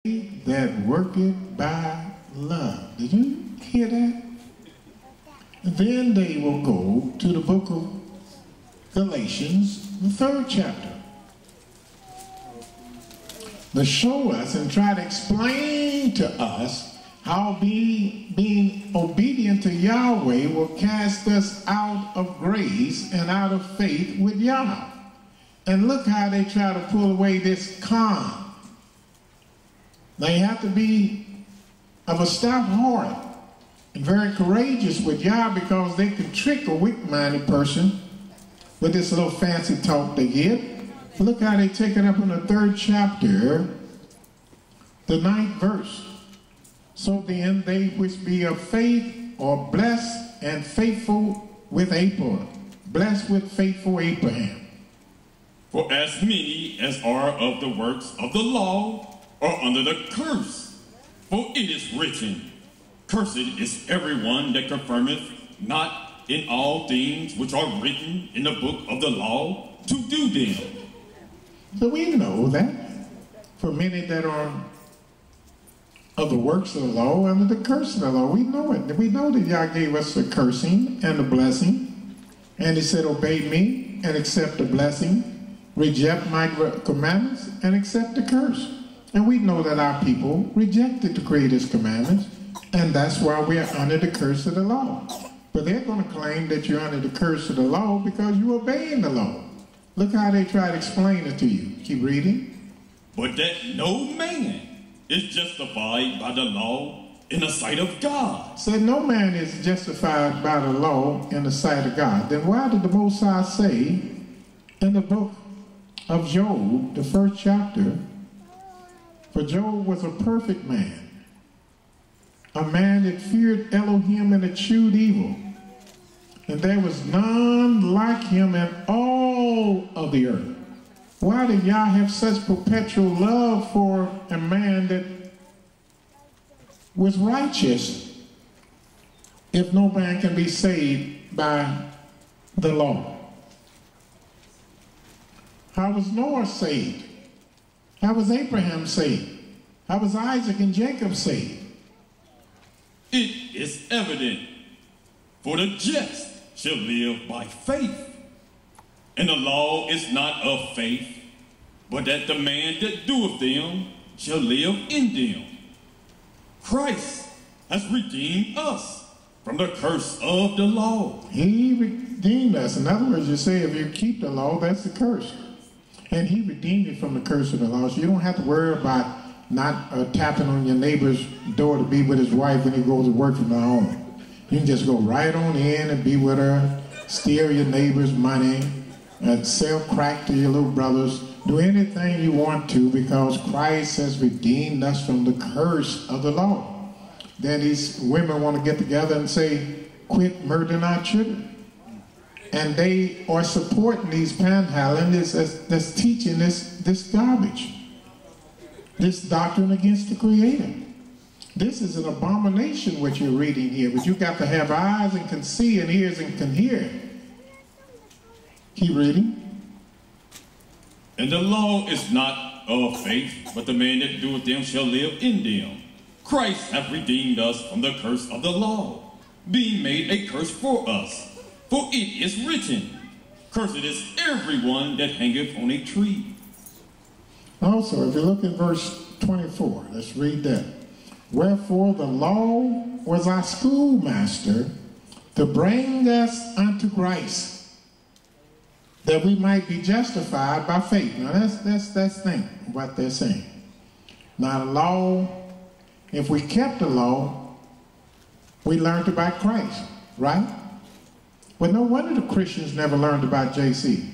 that worketh by love. Did you hear that? Then they will go to the book of Galatians, the 3rd chapter, to show us and try to explain to us how being obedient to Yahweh will cast us out of grace and out of faith with Yah. And look how they try to pull away this con. They have to be of a stout heart and very courageous with Yah, because they can trick a weak-minded person with this little fancy talk they get. Look how they take it up in the 3rd chapter, the 9th verse. So then they which be of faith are blessed and faithful with Abraham. Blessed with faithful Abraham. For as many as are of the works of the law are under the curse. For it is written, Cursed is everyone that confirmeth not in all things which are written in the book of the law to do them. So we know that for many that are of the works of the law, under the curse of the law, we know it. We know that Yah gave us the cursing and the blessing. And he said, obey me and accept the blessing, reject my commandments and accept the curse. And we know that our people rejected the Creator's commandments, and that's why we are under the curse of the law. But they're going to claim that you're under the curse of the law because you're obeying the law. Look how they try to explain it to you. Keep reading. But that no man is justified by the law in the sight of God. Said no man is justified by the law in the sight of God. Then why did the Most High say in the book of Job, the 1st chapter, for Job was a perfect man, a man that feared Elohim and eschewed evil, and there was none like him in all of the earth. Why did Yah have such perpetual love for a man that was righteous if no man can be saved by the law? How was Noah saved? How was Abraham saved? How was Isaac and Jacob saved? It is evident, for the just shall live by faith. And the law is not of faith, but that the man that doeth them shall live in them. Christ has redeemed us from the curse of the law. He redeemed us. In other words, you say if you keep the law, that's the curse. And he redeemed you from the curse of the law. So you don't have to worry about not tapping on your neighbor's door to be with his wife when he goes to work from home. You can just go right on in and be with her, steal your neighbor's money, and sell crack to your little brothers. Do anything you want to, because Christ has redeemed us from the curse of the law. Then these women want to get together and say, quit murdering our children. And they are supporting these panhandlers that's teaching this garbage, this doctrine against the Creator. This is an abomination what you're reading here, but you got to have eyes and can see and ears and can hear. Keep reading. And the law is not of faith, but the man that doeth them shall live in them. Christ hath redeemed us from the curse of the law, being made a curse for us. For it is written, Cursed is everyone that hangeth on a tree. Also, if you look at verse 24, let's read that. Wherefore the law was our schoolmaster to bring us unto Christ, that we might be justified by faith. Now that's thing, what they're saying. Now the law, if we kept the law, we learned about Christ, right? Well, no wonder the Christians never learned about JC.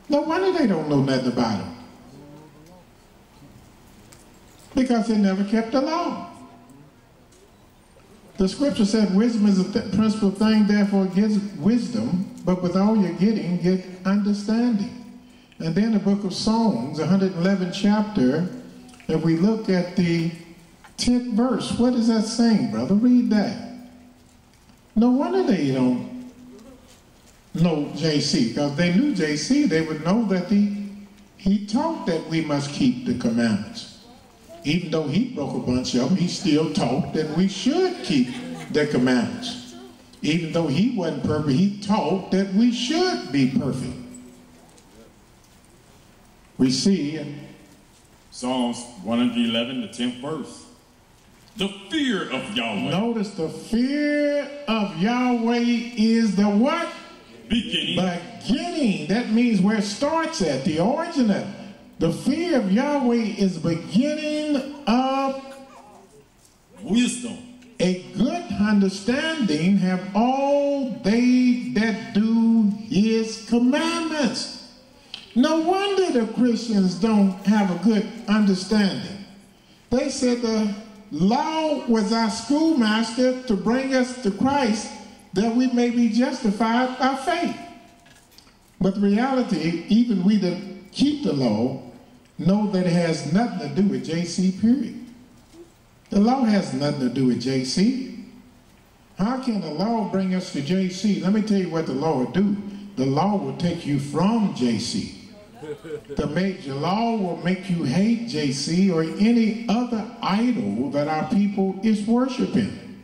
No wonder they don't know nothing about him. Because they never kept the law. The scripture said wisdom is the principal thing, therefore get wisdom, but with all you're getting, get understanding. And then the book of Psalms, 111th chapter, if we look at the 10th verse, what is that saying, brother? Read that. No wonder they don't know JC, because they knew JC, they would know that he taught that we must keep the commandments. Even though he broke a bunch of them, he still taught that we should keep the commandments. Even though he wasn't perfect, he taught that we should be perfect. We see in Psalms 111, the 10th verse. The fear of Yahweh. Notice the fear of Yahweh is the what? Beginning. Beginning. That means where it starts at, the origin of it. The fear of Yahweh is beginning of wisdom. A good understanding have all they that do his commandments. No wonder the Christians don't have a good understanding. They said the law was our schoolmaster to bring us to Christ that we may be justified by faith. But the reality, even we that keep the law, know that it has nothing to do with JC, period. The law has nothing to do with JC. How can the law bring us to JC? Let me tell you what the law will do. The law will take you from JC. The law will make you hate JC or any other idol that our people is worshiping.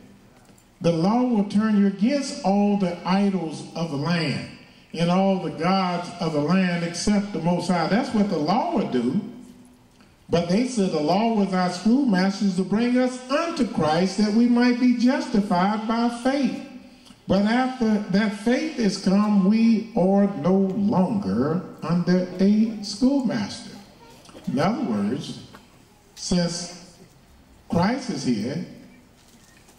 The law will turn you against all the idols of the land and all the gods of the land except the Most High. That's what the law would do. But they said the law was our schoolmasters to bring us unto Christ that we might be justified by faith. But after that faith is come, we are no longer under a schoolmaster. In other words, since Christ is here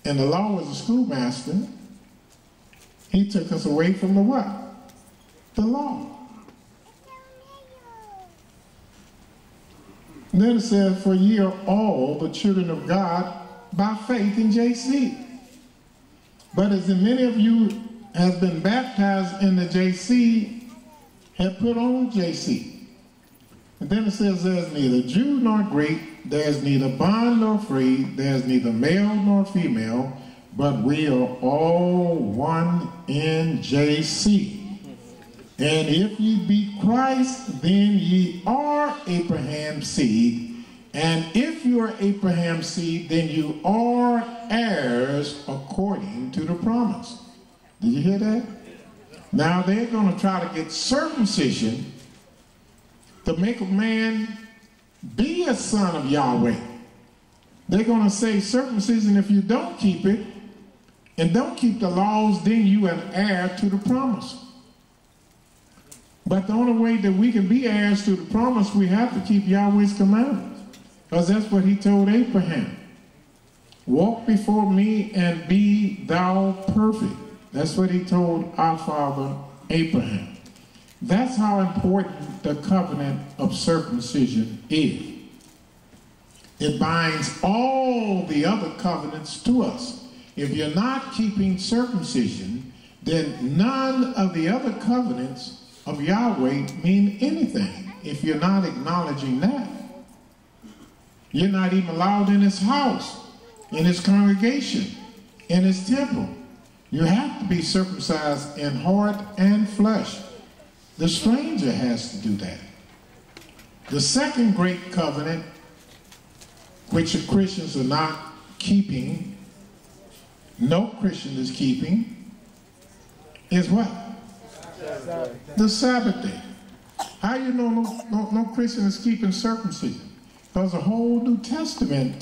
and the law was a schoolmaster, he took us away from the what? The law. And then it says, for ye are all the children of God by faith in JC. But as many of you have been baptized in the JC, have put on JC. And then it says, there's neither Jew nor Greek, there's neither bond nor free, there's neither male nor female, but we are all one in JC. And if ye be Christ, then ye are Abraham's seed. And if you are Abraham's seed, then you are heirs according to the promise. Did you hear that? Now they're going to try to get circumcision to make a man be a son of Yahweh. They're going to say circumcision, if you don't keep it and don't keep the laws, then you are an heir to the promise. But the only way that we can be heirs to the promise, we have to keep Yahweh's commandments. Because that's what he told Abraham. Walk before me and be thou perfect. That's what he told our father Abraham. That's how important the covenant of circumcision is. It binds all the other covenants to us. If you're not keeping circumcision, then none of the other covenants of Yahweh mean anything if you're not acknowledging that. You're not even allowed in his house, in his congregation, in his temple. You have to be circumcised in heart and flesh. The stranger has to do that. The second great covenant, which the Christians are not keeping, no Christian is keeping, is what? The Sabbath day. How you know no Christian is keeping circumcision? Because the whole New Testament